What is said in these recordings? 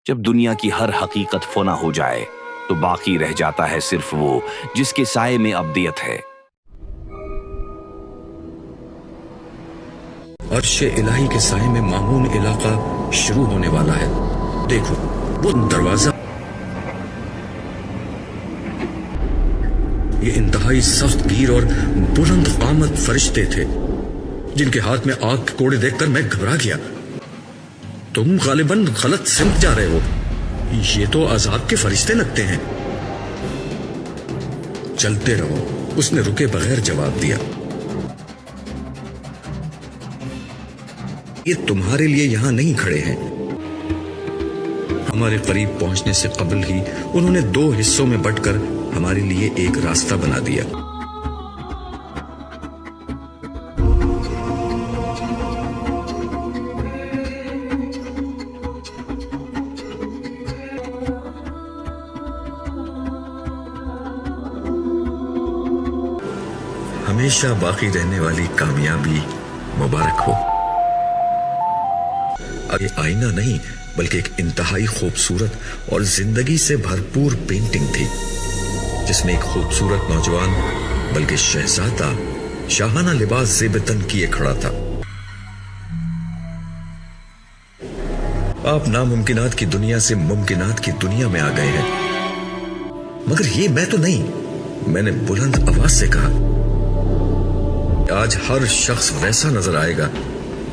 جب دنیا کی ہر حقیقت فنا ہو جائے تو باقی رہ جاتا ہے صرف وہ جس کے سائے میں ابدیت ہے۔ عرش الہی کے سائے میں مامون علاقہ شروع ہونے والا ہے۔ دیکھو وہ دروازہ، یہ انتہائی سخت گیر اور بلند قامت فرشتے تھے جن کے ہاتھ میں آگ کے کوڑے دیکھ کر میں گھبرا گیا۔ تم غالباً غلط سمت جا رہے ہو، یہ تو عذاب کے فرشتے لگتے ہیں۔ چلتے رہو، اس نے رکے بغیر جواب دیا۔ یہ تمہارے لیے یہاں نہیں کھڑے ہیں۔ ہمارے قریب پہنچنے سے قبل ہی انہوں نے 2 حصوں میں بٹ کر ہمارے لیے ایک راستہ بنا دیا۔ ہمیشہ باقی رہنے والی کامیابی مبارک ہو۔ یہ آئینہ نہیں بلکہ ایک انتہائی خوبصورت اور زندگی سے بھرپور پینٹنگ تھی جس میں ایک خوبصورت نوجوان بلکہ شہزادہ شاہانہ لباس زیب تن کیے کھڑا تھا۔ آپ ناممکنات کی دنیا سے ممکنات کی دنیا میں آ گئے ہیں، مگر یہ میں تو نہیں۔ میں نے بلند آواز سے کہا، آج ہر شخص ویسا نظر آئے گا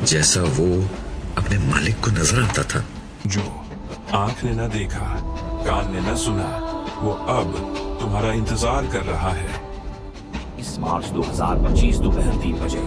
جیسا وہ اپنے مالک کو نظر آتا تھا۔ جو آنکھ نے نہ دیکھا، کان نے نہ سنا، وہ اب تمہارا انتظار کر رہا ہے۔ اس مارچ 2025 دوپہر 3 بجے